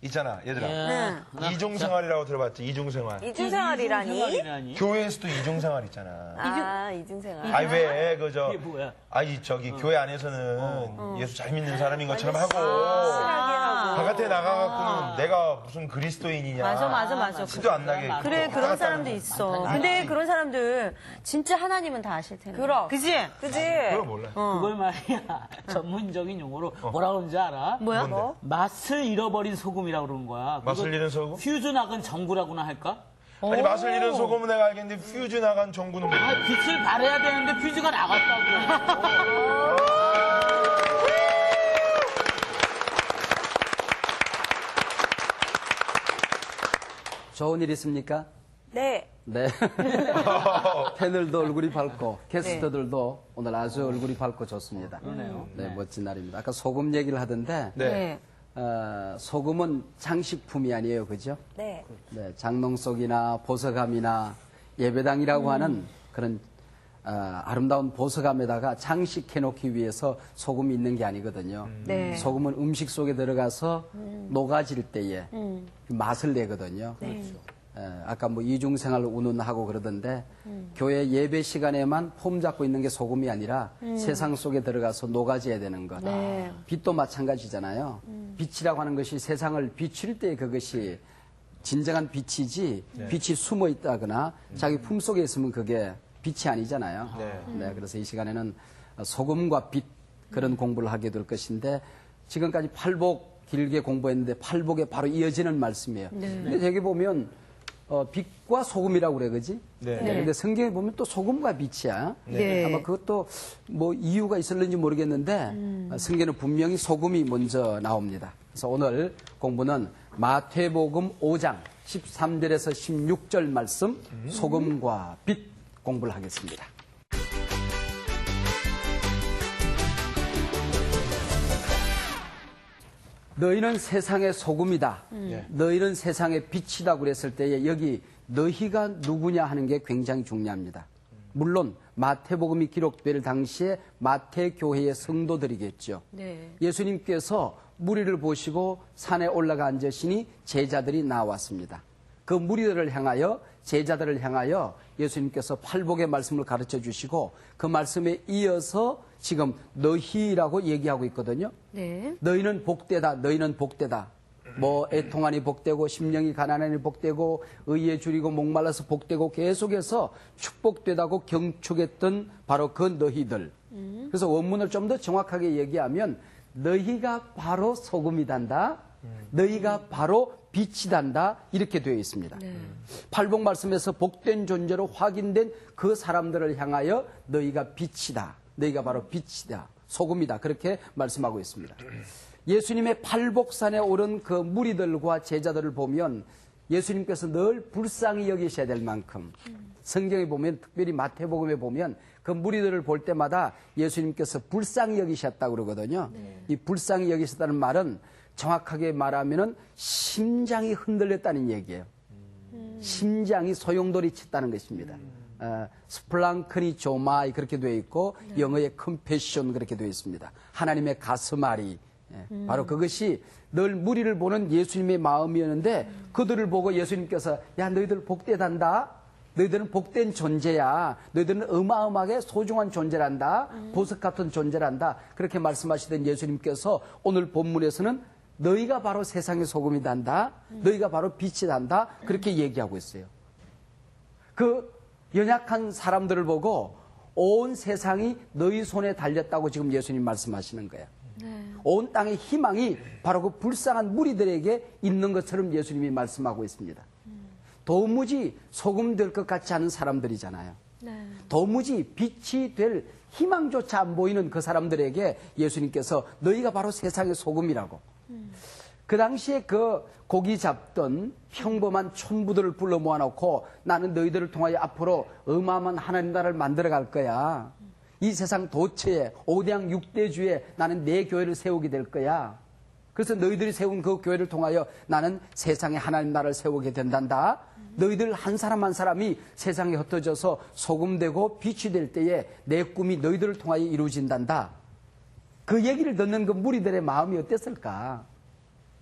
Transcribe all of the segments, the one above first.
있잖아, 얘들아. 네. 이중생활이라고 들어봤지? 이중생활. 이중생활이라니? 교회에서도 이중생활 있잖아. 아, 이중생활. 아니, 왜, 그저. 이게 뭐야? 아니, 저기, 교회 안에서는 예수 잘 믿는 사람인 것처럼 하고. 확실하게 하고. 바깥에 나가갖고는 내가 무슨 그리스도인이냐. 맞아. 티도 안 나게. 그래, 그런 나갔다는 사람도 거. 있어. 근데 그런 사람들 진짜 하나님은 다 아실 텐데. 그럼. 그지? 그지? 그걸 몰라. 그걸 말이야. 전문적인 용어로 뭐라 그러는지 알아? 뭐야? 뭔데? 맛을 잃어버린 소금이라고 그러는 거야. 맛을 잃은 소금? 퓨즈 나간 전구라고나 할까? 아니, 맛을 잃은 소금은 내가 알겠는데, 퓨즈 나간 정구는 뭐야? 아, 빛을 발해야 되는데 퓨즈가 나갔다고. 좋은 일 있습니까? 네. 네. 패널도 얼굴이 밝고 게스트들도 오늘 아주 얼굴이 밝고 좋습니다. 그러네요. 네, 멋진 날입니다. 아까 소금 얘기를 하던데 네. 소금은 장식품이 아니에요, 그죠? 네. 네, 장롱 속이나 보석함이나 예배당이라고 하는 그런 아름다운 보석함에다가 장식해놓기 위해서 소금이 있는 게 아니거든요. 네. 소금은 음식 속에 들어가서 녹아질 때에 맛을 내거든요. 아까 뭐 이중생활 운운하고 그러던데 교회 예배 시간에만 폼 잡고 있는 게 소금이 아니라 세상 속에 들어가서 녹아져야 되는 것. 네. 빛도 마찬가지잖아요. 빛이라고 하는 것이 세상을 비출 때 그것이 진정한 빛이지 빛이 숨어 있다거나 자기 품속에 있으면 그게 빛이 아니잖아요. 네, 그래서 이 시간에는 소금과 빛 그런 공부를 하게 될 것인데 지금까지 팔복 길게 공부했는데 팔복에 바로 이어지는 말씀이에요. 근데 여기 보면 빛과 소금이라고 그래, 그지? 네. 근데 성경에 보면 또 소금과 빛이야. 네. 아마 그것도 뭐 이유가 있을는지 모르겠는데 성경에는 분명히 소금이 먼저 나옵니다. 그래서 오늘 공부는 마태복음 5장 13절에서 16절 말씀 소금과 빛 공부를 하겠습니다. 너희는 세상의 소금이다. 너희는 세상의 빛이다 그랬을 때에 여기 너희가 누구냐 하는 게 굉장히 중요합니다. 물론 마태복음이 기록될 당시에 마태교회의 성도들이겠죠. 네. 예수님께서 무리를 보시고 산에 올라가 앉으시니 제자들이 나왔습니다. 그 무리들을 향하여 제자들을 향하여 예수님께서 팔복의 말씀을 가르쳐 주시고 그 말씀에 이어서 지금 너희라고 얘기하고 있거든요. 네. 너희는 복되다. 너희는 복되다. 뭐 애통하니 복되고 심령이 가난하니 복되고 의에 줄이고 목말라서 복되고 계속해서 축복되다고 경축했던 바로 그 너희들. 그래서 원문을 좀 더 정확하게 얘기하면 너희가 바로 소금이단다. 너희가 바로 빛이 단다. 이렇게 되어 있습니다. 팔복 말씀에서 복된 존재로 확인된 그 사람들을 향하여 너희가 빛이다. 너희가 바로 빛이다. 소금이다. 그렇게 말씀하고 있습니다. 예수님의 팔복산에 오른 그 무리들과 제자들을 보면 예수님께서 늘 불쌍히 여기셔야 될 만큼 성경에 보면 특별히 마태복음에 보면 그 무리들을 볼 때마다 예수님께서 불쌍히 여기셨다고 그러거든요. 이 불쌍히 여기셨다는 말은 정확하게 말하면은 심장이 흔들렸다는 얘기예요. 심장이 소용돌이 쳤다는 것입니다. 스플랑크니 조마이 그렇게 되어 있고 영어의 컴패션 그렇게 되어 있습니다. 하나님의 가슴앓이. 바로 그것이 늘 무리를 보는 예수님의 마음이었는데 그들을 보고 예수님께서 야 너희들 복되단다. 너희들은 복된 존재야. 너희들은 어마어마하게 소중한 존재란다. 보석 같은 존재란다. 그렇게 말씀하시던 예수님께서 오늘 본문에서는 너희가 바로 세상의 소금이 단다. 너희가 바로 빛이 단다. 그렇게 얘기하고 있어요. 그 연약한 사람들을 보고 온 세상이 너희 손에 달렸다고 지금 예수님 말씀하시는 거예요. 온 땅의 희망이 바로 그 불쌍한 무리들에게 있는 것처럼 예수님이 말씀하고 있습니다. 도무지 소금 될 것 같지 않은 사람들이잖아요. 도무지 빛이 될 희망조차 안 보이는 그 사람들에게 예수님께서 너희가 바로 세상의 소금이라고. 그 당시에 그 고기 잡던 평범한 촌부들을 불러 모아놓고 나는 너희들을 통하여 앞으로 어마어마한 하나님 나라를 만들어 갈 거야. 이 세상 도처에 5대양 6대주에 나는 내 교회를 세우게 될 거야. 그래서 너희들이 세운 그 교회를 통하여 나는 세상에 하나님 나라를 세우게 된단다. 너희들 한 사람 한 사람이 세상에 흩어져서 소금되고 빛이 될 때에 내 꿈이 너희들을 통하여 이루어진단다. 그 얘기를 듣는 그 무리들의 마음이 어땠을까?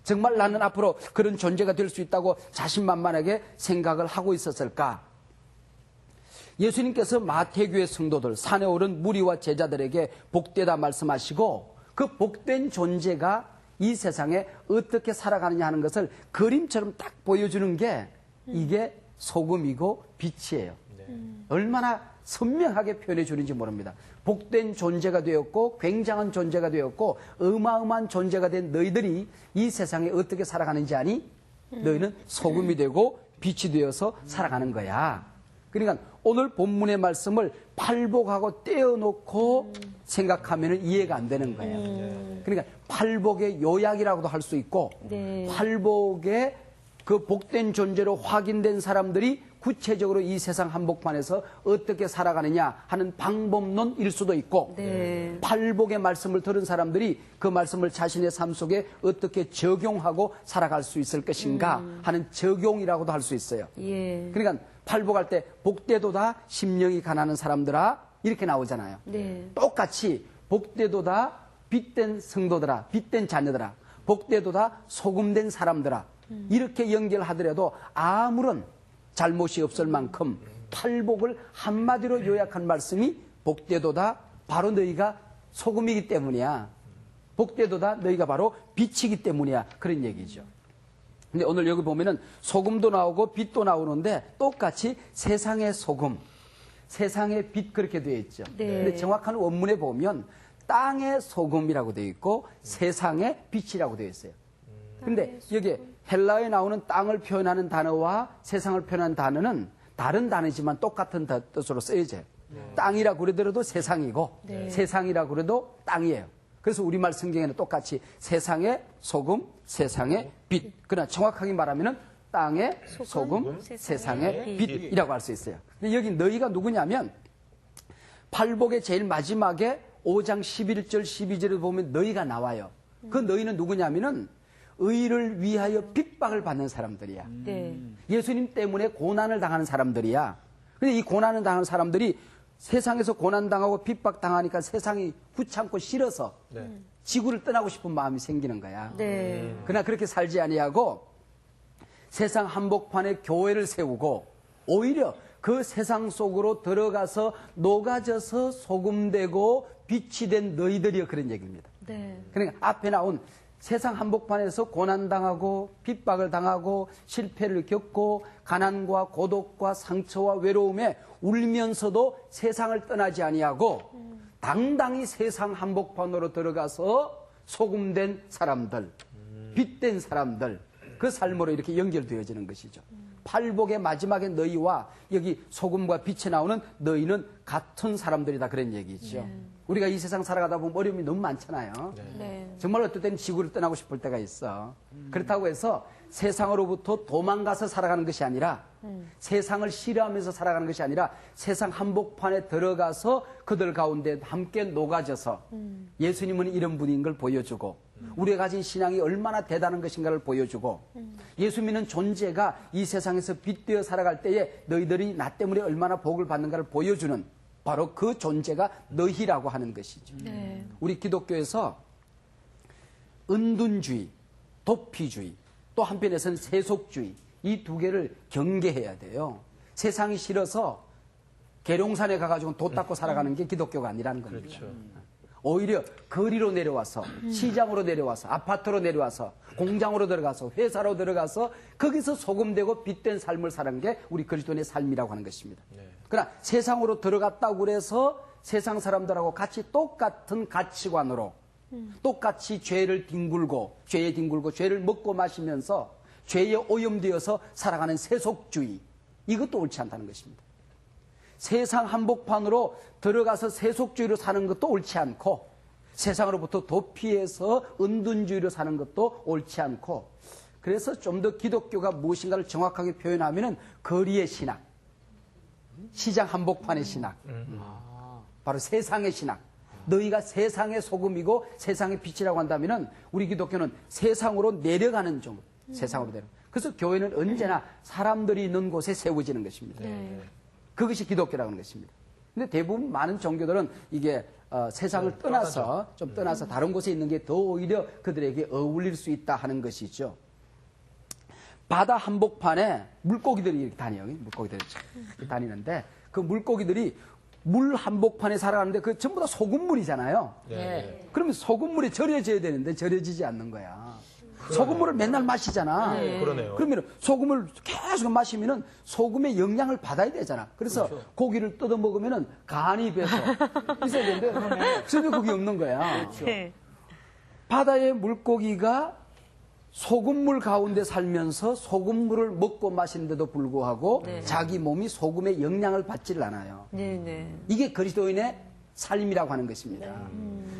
정말 나는 앞으로 그런 존재가 될 수 있다고 자신만만하게 생각을 하고 있었을까? 예수님께서 마태교회 성도들, 산에 오른 무리와 제자들에게 복되다 말씀하시고 그 복된 존재가 이 세상에 어떻게 살아가느냐 하는 것을 그림처럼 딱 보여주는 게 이게 소금이고 빛이에요. 얼마나 선명하게 표현해 주는지 모릅니다. 복된 존재가 되었고 굉장한 존재가 되었고 어마어마한 존재가 된 너희들이 이 세상에 어떻게 살아가는지 아니? 너희는 소금이 되고 빛이 되어서 살아가는 거야. 그러니까 오늘 본문의 말씀을 팔복하고 떼어놓고 생각하면 이해가 안 되는 거예요. 그러니까 팔복의 요약이라고도 할 수 있고 네. 팔복의 그 복된 존재로 확인된 사람들이 구체적으로 이 세상 한복판에서 어떻게 살아가느냐 하는 방법론일 수도 있고 네. 팔복의 말씀을 들은 사람들이 그 말씀을 자신의 삶 속에 어떻게 적용하고 살아갈 수 있을 것인가 하는 적용이라고도 할 수 있어요. 예. 그러니까 팔복할 때 복되도다 심령이 가난한 사람들아 이렇게 나오잖아요. 네. 똑같이 복되도다 빛된 성도들아, 빛된 자녀들아, 복되도다 소금된 사람들아 이렇게 연결하더라도 아무런 잘못이 없을 만큼 팔복을 한마디로 요약한 말씀이 복되도다 바로 너희가 소금이기 때문이야. 복되도다 너희가 바로 빛이기 때문이야. 그런 얘기죠. 근데 오늘 여기 보면은 소금도 나오고 빛도 나오는데 똑같이 세상의 소금, 세상의 빛 그렇게 되어 있죠. 네. 근데 정확한 원문에 보면 땅의 소금이라고 되어 있고 세상의 빛이라고 되어 있어요. 근데 여기 헬라어에 나오는 땅을 표현하는 단어와 세상을 표현하는 단어는 다른 단어지만 똑같은 뜻으로 쓰여져요. 땅이라고 그러더라도 세상이고 세상이라고 그래도 땅이에요. 그래서 우리말 성경에는 똑같이 세상의 소금, 세상의 빛. 그러나 정확하게 말하면은 땅의 소금, 세상의 빛이라고 할 수 있어요. 근데 여기 너희가 누구냐면 팔복의 제일 마지막에 5장 11절, 12절을 보면 너희가 나와요. 그 너희는 누구냐면은 의를 위하여 핍박을 받는 사람들이야. 네. 예수님 때문에 고난을 당하는 사람들이야. 근데 이 고난을 당하는 사람들이 세상에서 고난당하고 핍박당하니까 세상이 귀찮고 싫어서 지구를 떠나고 싶은 마음이 생기는 거야. 네. 그러나 그렇게 살지 아니하고 세상 한복판에 교회를 세우고 오히려 그 세상 속으로 들어가서 녹아져서 소금되고 빛이 된 너희들이여 그런 얘기입니다. 네. 그러니까 앞에 나온 세상 한복판에서 고난당하고 핍박을 당하고 실패를 겪고 가난과 고독과 상처와 외로움에 울면서도 세상을 떠나지 아니하고 당당히 세상 한복판으로 들어가서 소금된 사람들, 빛된 사람들 그 삶으로 이렇게 연결되어지는 것이죠. 팔복의 마지막에 너희와 여기 소금과 빛이 나오는 너희는 같은 사람들이다 그런 얘기죠. 우리가 이 세상 살아가다 보면 어려움이 너무 많잖아요. 네. 정말 어떨 때는 지구를 떠나고 싶을 때가 있어. 그렇다고 해서 세상으로부터 도망가서 살아가는 것이 아니라 세상을 싫어하면서 살아가는 것이 아니라 세상 한복판에 들어가서 그들 가운데 함께 녹아져서 예수님은 이런 분인 걸 보여주고 우리가 가진 신앙이 얼마나 대단한 것인가를 보여주고 예수 믿는 존재가 이 세상에서 빛되어 살아갈 때에 너희들이 나 때문에 얼마나 복을 받는가를 보여주는 바로 그 존재가 너희라고 하는 것이죠. 네. 우리 기독교에서 은둔주의, 도피주의, 또 한편에서는 세속주의 이 두 개를 경계해야 돼요. 세상이 싫어서 계룡산에 가가지고 도 닦고 살아가는 게 기독교가 아니라는 겁니다. 그렇죠. 오히려 거리로 내려와서 시장으로 내려와서 아파트로 내려와서 공장으로 들어가서 회사로 들어가서 거기서 소금되고 빛된 삶을 사는 게 우리 그리스도인의 삶이라고 하는 것입니다. 그러나 세상으로 들어갔다고 그래서 세상 사람들하고 같이 똑같은 가치관으로 똑같이 죄를 뒹굴고 죄에 뒹굴고 죄를 먹고 마시면서 죄에 오염되어서 살아가는 세속주의 이것도 옳지 않다는 것입니다. 세상 한복판으로 들어가서 세속주의로 사는 것도 옳지 않고 세상으로부터 도피해서 은둔주의로 사는 것도 옳지 않고 그래서 좀 더 기독교가 무엇인가를 정확하게 표현하면은 거리의 신학, 시장 한복판의 신학, 바로 세상의 신학. 너희가 세상의 소금이고 세상의 빛이라고 한다면은 우리 기독교는 세상으로 내려가는 종, 세상으로 내려. 그래서 교회는 언제나 사람들이 있는 곳에 세워지는 것입니다. 그것이 기독교라고 하는 것입니다. 근데 대부분 많은 종교들은 이게 세상을 떠나서 좀 떠나서 다른 곳에 있는 게 더 오히려 그들에게 어울릴 수 있다 하는 것이죠. 바다 한복판에 물고기들이 이렇게 다녀요. 물고기들이 이렇게 다니는데 그 물고기들이 물 한복판에 살아가는데 그 전부 다 소금물이잖아요. 네. 그러면 소금물이 절여져야 되는데 절여지지 않는 거야. 소금물을 맨날 마시잖아. 그러네요. 그러면 소금을 계속 마시면은 소금의 영향을 받아야 되잖아. 그래서 고기를 뜯어 먹으면은 간이 배서 있어야 되는데 전혀 그게 없는 거야. 네. 바다의 물고기가 소금물 가운데 살면서 소금물을 먹고 마시는데도 불구하고 자기 몸이 소금의 영향을 받지를 않아요. 네네. 이게 그리스도인의 삶이라고 하는 것입니다.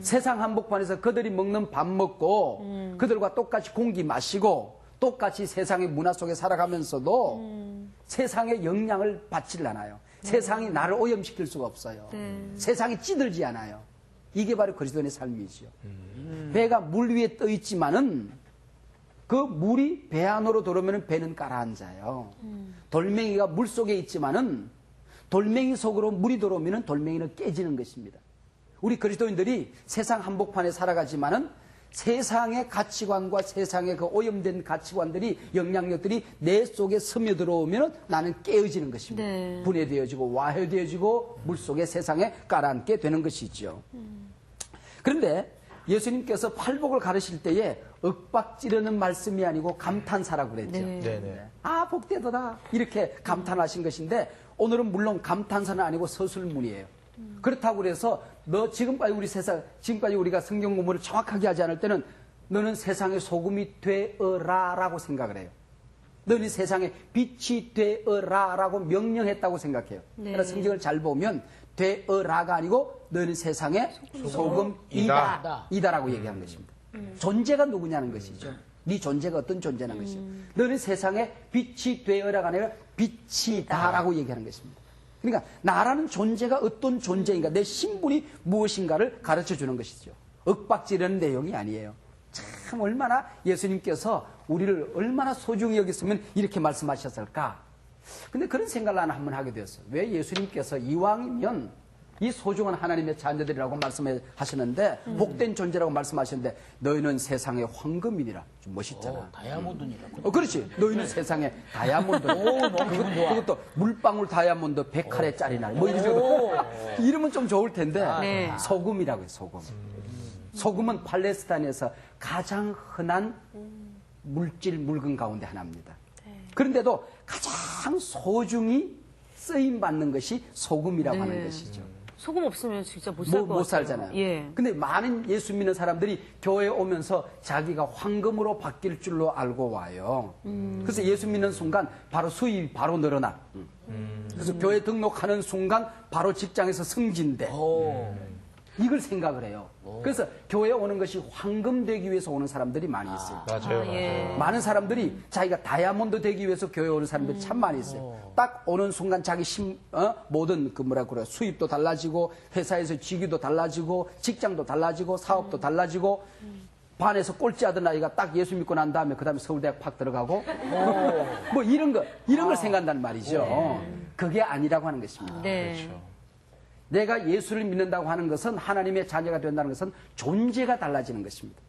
세상 한복판에서 그들이 먹는 밥 먹고 그들과 똑같이 공기 마시고 똑같이 세상의 문화 속에 살아가면서도 세상의 영향을 받지를 않아요. 세상이 나를 오염시킬 수가 없어요. 세상이 찌들지 않아요. 이게 바로 그리스도인의 삶이죠. 배가 물 위에 떠 있지만은 그 물이 배 안으로 들어오면 배는 가라앉아요. 돌멩이가 물 속에 있지만은 돌멩이 속으로 물이 들어오면 돌멩이는 깨지는 것입니다. 우리 그리스도인들이 세상 한복판에 살아가지만은 세상의 가치관과 세상의 그 오염된 가치관들이 영향력들이 내 속에 스며들어오면 나는 깨어지는 것입니다. 네. 분해되어지고 와해되어지고 물 속에 세상에 깔아앉게 되는 것이죠. 그런데 예수님께서 팔복을 가르칠 때에 윽박지르는 말씀이 아니고 감탄사라고 그랬죠. 네네. 아, 복되도다. 이렇게 감탄하신 것인데 오늘은 물론 감탄사는 아니고 서술문이에요. 그렇다고 그래서 너 지금까지 지금까지 우리가 성경 공부를 정확하게 하지 않을 때는 너는 세상의 소금이 되어라라고 생각을 해요. 너는 세상에 빛이 되어라라고 명령했다고 생각해요. 그러나 성경을 잘 보면 되어라가 아니고 너는 세상의 소금이다라고 얘기한 것입니다. 존재가 누구냐는 것이죠. 네 존재가 어떤 존재냐는 것이죠. 너는 세상에 빛이 되어라가 아니라 빛이다라고 얘기하는 것입니다. 그러니까 나라는 존재가 어떤 존재인가, 내 신분이 무엇인가를 가르쳐 주는 것이죠. 윽박지르는 내용이 아니에요. 참 얼마나 예수님께서 우리를 얼마나 소중히 여겼으면 이렇게 말씀하셨을까. 근데 그런 생각을 나는 한번 하게 되었어요. 왜 예수님께서 이왕이면 이 소중한 하나님의 자녀들이라고 말씀하시는데 복된 존재라고 말씀하시는데 너희는 세상의 황금이니라. 좀 멋있잖아. 다이아몬드니까. 그렇지. 너희는 세상의 다이아몬드. 그것도 물방울 다이아몬드 100카레짜리나 뭐 이런 식으로. 이름은 좀 좋을 텐데 네. 소금이라고 해요. 소금. 소금은 팔레스타인에서 가장 흔한 물건 가운데 하나입니다. 그런데도 가장 소중히 쓰임받는 것이 소금이라고 하는 것이죠. 소금 없으면 진짜 못 살 것 같아요. 못 살잖아요. 예. 근데 많은 예수 믿는 사람들이 교회에 오면서 자기가 황금으로 바뀔 줄로 알고 와요. 그래서 예수 믿는 순간 바로 수입이 바로 늘어나. 그래서 교회 등록하는 순간 바로 직장에서 승진돼. 이걸 생각을 해요. 그래서 교회에 오는 것이 황금 되기 위해서 오는 사람들이 많이 있어요. 맞아요. 예. 많은 사람들이 자기가 다이아몬드 되기 위해서 교회에 오는 사람들이 참 많이 있어요. 딱 오는 순간 자기 모든 수입도 달라지고 회사에서 직위도 달라지고 직장도 달라지고 사업도 달라지고 반에서 꼴찌하던 아이가 딱 예수 믿고 난 다음에 그 다음에 서울대학 팍 들어가고 뭐 이런 걸 생각한다는 말이죠. 그게 아니라고 하는 것입니다. 네. 내가 예수를 믿는다고 하는 것은 하나님의 자녀가 된다는 것은 존재가 달라지는 것입니다.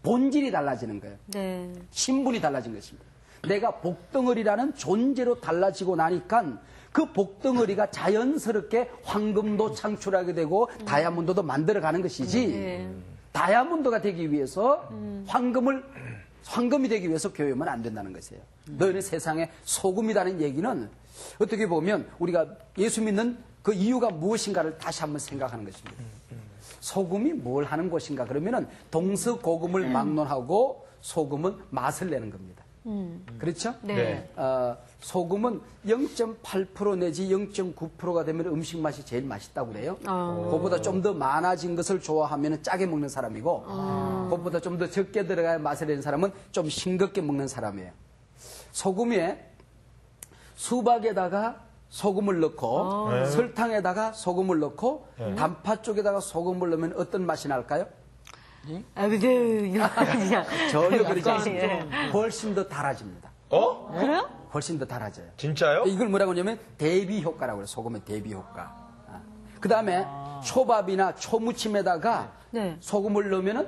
본질이 달라지는 거예요. 네. 신분이 달라진 것입니다. 내가 복덩어리라는 존재로 달라지고 나니까 그 복덩어리가 자연스럽게 황금도 창출하게 되고 다이아몬드도 만들어가는 것이지 네. 다이아몬드가 되기 위해서 황금이 되기 위해서 교회 오면 안 된다는 것이에요. 너희는 세상에 소금이라는 얘기는 어떻게 보면 우리가 예수 믿는 그 이유가 무엇인가를 다시 한번 생각하는 것입니다. 소금이 뭘 하는 것인가 그러면은 동서고금을 막론하고 소금은 맛을 내는 겁니다. 그렇죠? 네. 소금은 0.8% 내지 0.9%가 되면 음식 맛이 제일 맛있다고 그래요. 그것보다 좀 더 많아진 것을 좋아하면 짜게 먹는 사람이고 그것보다 좀 더 적게 들어가야 맛을 내는 사람은 좀 싱겁게 먹는 사람이에요. 소금에 수박에다가 소금을 넣고 설탕에다가 소금을 넣고 단팥 쪽에다가 소금을 넣으면 어떤 맛이 날까요? 아, 그냥 전혀 그러지 않습니다. 훨씬 더 달아집니다. 그래요? 훨씬 더 달아져요. 진짜요? 이걸 뭐라고 하냐면 대비 효과라고 해요. 소금의 대비 효과. 그다음에 초밥이나 초무침에다가 네. 소금을 넣으면은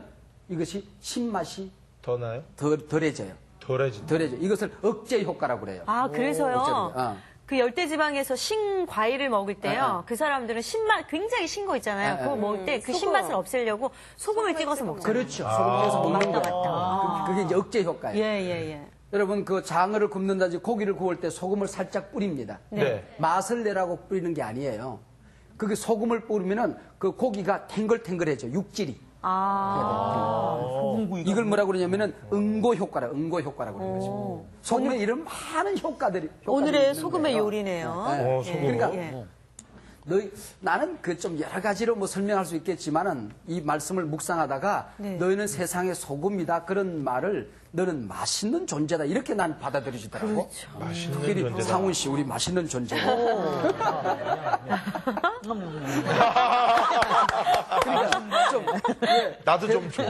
이것이 신맛이 더 나요? 덜해져요. 덜해진다. 덜해져. 이것을 억제 효과라고 그래요. 아, 그래서요. 어쩌면, 그 열대지방에서 신 과일을 먹을 때요. 그 사람들은 신맛, 굉장히 신 거 있잖아요. 그거 먹을 때 그 신맛을 없애려고 소금을 찍어서 먹잖아요. 그렇죠. 소금 찍어서 먹는 맞다, 거예요. 맞다. 그게 이제 억제 효과예요. 예. 여러분 그 장어를 굽는다든지 고기를 구울 때 소금을 살짝 뿌립니다. 네. 맛을 내라고 뿌리는 게 아니에요. 그게 소금을 뿌리면은 그 고기가 탱글탱글해져 육질이. 이걸 뭐라고 그러냐면은 응고 효과라고 그러는 것입니다. 소금에 이런 많은 효과들이 오늘의 있는 소금의 거예요. 요리네요. 네. 소금으로? 그러니까 나는 그 좀 여러 가지로 뭐 설명할 수 있겠지만은 이 말씀을 묵상하다가 너희는 세상의 소금이다 그런 말을 너는 맛있는 존재다 이렇게 난 받아들이시더라고. 맛있는 특별히 존재다. 상훈 씨 우리 맛있는 존재. 그러니까 좀 나도 좀 줘.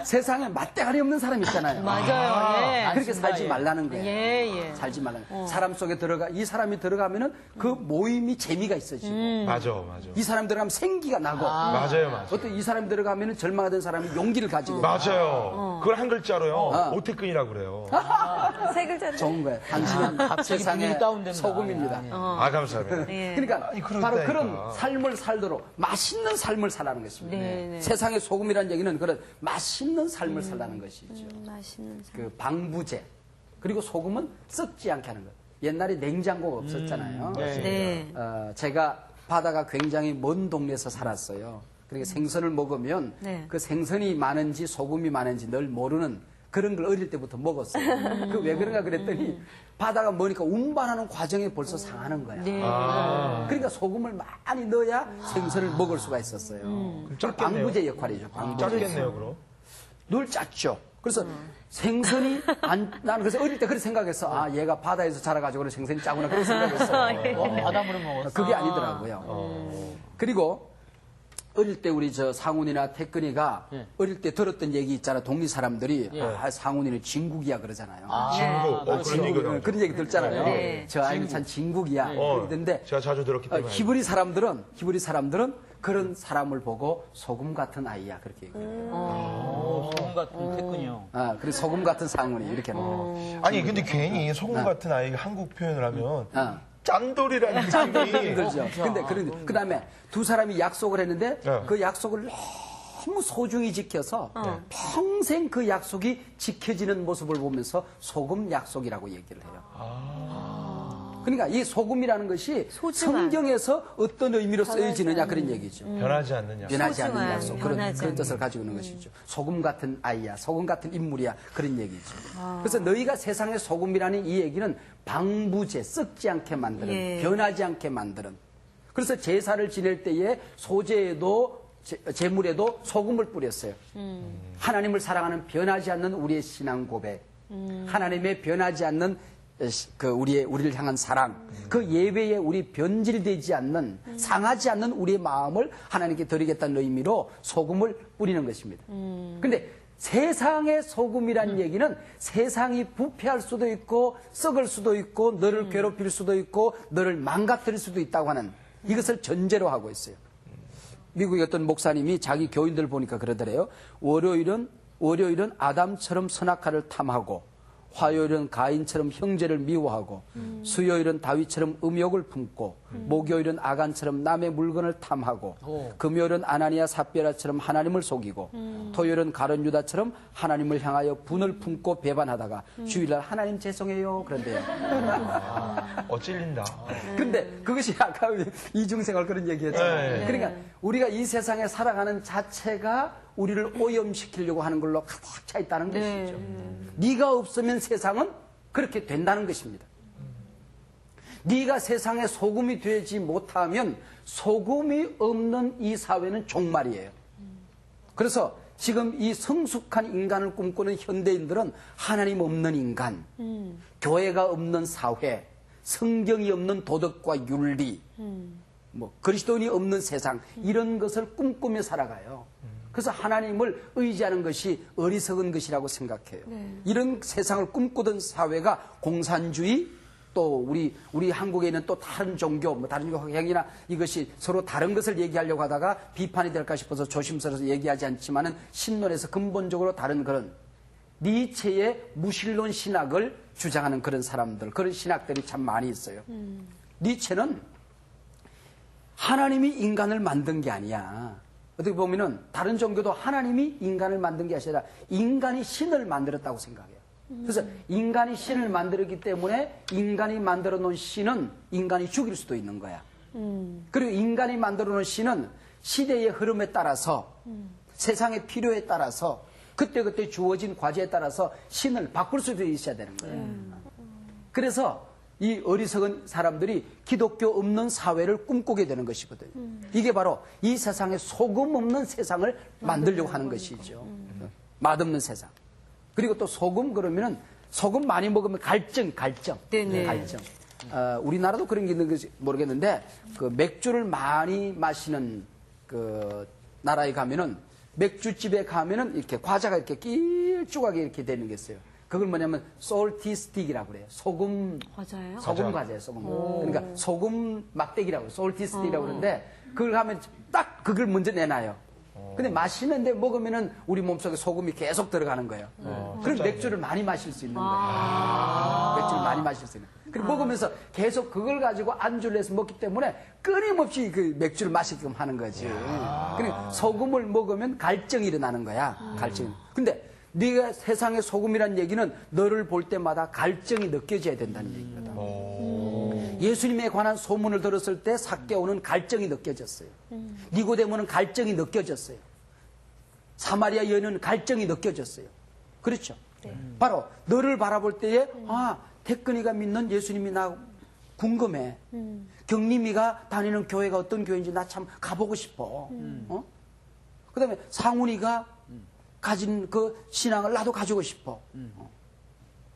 세상에 맛대가리 없는 사람 있잖아요. 맞아요. 예. 그렇게 살지 말라는 거예요. 예. 살지 말라는 거예요. 사람 속에 이 사람이 들어가면은 그 모임이 재미가 있어지고 맞아. 이 사람 들어가면 생기가 나고 맞아요. 어떤 이 사람이 들어가면 절망하던 사람이 용기를 가지고 맞아요. 그걸 한 글자로요. 오태근이라고 그래요. 세 글자. 좋은 거예요. 당신은 세상의 분위기 다운된다. 소금입니다. 아, 감사합니다. 그러니까 바로 그러니까. 그런 삶을 살도록 맛있는 삶을 살라는 것입니다. 네. 세상의 소금이라는 얘기는 그런 맛있는 삶을 살라는 것이죠. 맛있는 그 방부제 그리고 소금은 썩지 않게 하는 것. 옛날에 냉장고가 없었잖아요. 네. 제가 바다가 굉장히 먼 동네에서 살았어요. 그러니까 생선을 먹으면 네. 그 생선이 많은지 소금이 많은지 늘 모르는 그런 걸 어릴 때부터 먹었어요. 그 왜 그런가 그랬더니 바다가 머니까 운반하는 과정에 벌써 상하는 거야. 네. 그러니까 소금을 많이 넣어야 생선을 먹을 수가 있었어요. 그 짧겠네요. 방부제 역할이죠. 방부제. 짧겠네요, 그럼. 늘 짰죠. 그래서 생선이 나는 그래서 어릴 때 그렇게 생각했어. 아, 얘가 바다에서 자라가지고 그래 생선이 짜구나 그런 생각했어. 바닷물을 먹었어. 그게 아니더라고요. 그리고 어릴 때 우리 저 상훈이나 태근이가 어릴 때 들었던 얘기 있잖아. 동리 사람들이 아, 상훈이는 진국이야 그러잖아요. 진국. 그런 얘기가. 그런 얘기 듣잖아요. 네. 저 아이는 참 진국이야. 그러던데 제가 자주 들었기 때문에. 히브리 사람들은 그런 사람을 보고 소금 같은 아이야 그렇게 얘기해요. 소금 같은 태근이요. 아, 그리고 소금 같은 상훈이 이렇게 하는 거예요. 아니, 근데 괜히 소금 같은 아이가 한국 표현을 하면 짠돌이라는 느낌이. 그렇죠. 근데 그다음에 두 사람이 약속을 했는데 그 약속을 너무 소중히 지켜서 평생 그 약속이 지켜지는 모습을 보면서 소금 약속이라고 얘기를 해요. 그러니까 이 소금이라는 것이 소중한. 성경에서 어떤 의미로 쓰여지느냐 그런 얘기죠. 변하지 않는 약속. 변하지 않는 소중한, 약속 변하지 그런 않는. 뜻을 가지고 있는 것이죠. 소금 같은 아이야, 소금 같은 인물이야 그런 얘기죠. 그래서 너희가 세상의 소금이라는 이 얘기는 방부제, 썩지 않게 만드는, 예. 변하지 않게 만드는. 그래서 제사를 지낼 때에 소제에도 제물에도 소금을 뿌렸어요. 하나님을 사랑하는 변하지 않는 우리의 신앙 고백, 하나님의 변하지 않는 그 우리를 향한 사랑, 그 예배에 우리 변질되지 않는 상하지 않는 우리의 마음을 하나님께 드리겠다는 의미로 소금을 뿌리는 것입니다. 그런데 세상의 소금이라는 얘기는 세상이 부패할 수도 있고 썩을 수도 있고 너를 괴롭힐 수도 있고 너를 망가뜨릴 수도 있다고 하는 이것을 전제로 하고 있어요. 미국의 어떤 목사님이 자기 교인들 보니까 그러더래요. 월요일은 아담처럼 선악과를 탐하고 화요일은 가인처럼 형제를 미워하고 수요일은 다윗처럼 음욕을 품고 목요일은 아간처럼 남의 물건을 탐하고 금요일은 아나니아 삽비라처럼 하나님을 속이고 토요일은 가룟 유다처럼 하나님을 향하여 분을 품고 배반하다가 주일날 하나님 죄송해요 그런데요. 찔린다. 근데 그것이 아까 이중생활 그런 얘기했잖아요. 그러니까 우리가 이 세상에 살아가는 자체가 우리를 오염시키려고 하는 걸로 가득 차 있다는 것이죠. 네가 없으면 세상은 그렇게 된다는 것입니다. 네가 세상에 소금이 되지 못하면 소금이 없는 이 사회는 종말이에요. 그래서 지금 이 성숙한 인간을 꿈꾸는 현대인들은 하나님 없는 인간, 교회가 없는 사회, 성경이 없는 도덕과 윤리, 그리스도인이 없는 세상 이런 것을 꿈꾸며 살아가요. 그래서 하나님을 의지하는 것이 어리석은 것이라고 생각해요. 이런 세상을 꿈꾸던 사회가 공산주의, 또 우리 한국에 있는 또 다른 종교, 뭐 다른 성향이나 이것이 서로 다른 것을 얘기하려고 하다가 비판이 될까 싶어서 조심스러워서 얘기하지 않지만은 신론에서 근본적으로 다른 그런 니체의 무신론 신학을 주장하는 그런 사람들, 그런 신학들이 참 많이 있어요. 니체는 하나님이 인간을 만든 게 아니야. 어떻게 보면은 다른 종교도 하나님이 인간을 만든 게 아니라 인간이 신을 만들었다고 생각해요. 그래서 인간이 신을 만들었기 때문에 인간이 만들어 놓은 신은 인간이 죽일 수도 있는 거야. 그리고 인간이 만들어 놓은 신은 시대의 흐름에 따라서 세상의 필요에 따라서 그때그때 주어진 과제에 따라서 신을 바꿀 수도 있어야 되는 거예요. 그래서 이 어리석은 사람들이 기독교 없는 사회를 꿈꾸게 되는 것이거든요. 이게 바로 이 세상에 소금 없는 세상을 만들려고 하는 것이죠. 맛없는 세상. 그리고 또 소금 그러면은 소금 많이 먹으면 갈증. 네네. 갈증. 우리나라도 그런 게 있는지 모르겠는데 그 맥주를 많이 마시는 그 나라에 가면은 맥주집에 가면은 이렇게 과자가 이렇게 길쭉하게 이렇게 되는 게 있어요. 그걸 뭐냐면 salty stick이라고 그래요. 소금 과자예요. 소금. 그러니까 소금 막대기라고 해요. salty stick이라고 그러는데 그걸 하면 딱 그걸 먼저 내놔요. 근데 마시는데 먹으면은 우리 몸속에 소금이 계속 들어가는 거예요. 그럼 맥주를 많이 마실 수 있는 거예요. 맥주를 많이 마실 수 있는 거예요. 그리고 먹으면서 계속 그걸 가지고 안주를 해서 먹기 때문에 끊임없이 그 맥주를 마시게끔 하는 거지. 그러니까 소금을 먹으면 갈증이 일어나는 거야. 갈증. 근데 네가 세상의 소금이라는 얘기는 너를 볼 때마다 갈증이 느껴져야 된다는 얘기거든. 예수님에 관한 소문을 들었을 때 삭개오는 갈증이 느껴졌어요. 니고데모는 갈증이 느껴졌어요. 사마리아 여인은 갈증이 느껴졌어요. 그렇죠? 바로 너를 바라볼 때에 태근이가 믿는 예수님이 나 궁금해. 경림이가 다니는 교회가 어떤 교회인지 나 참 가보고 싶어. 그다음에 상훈이가 가진 그 신앙을 나도 가지고 싶어.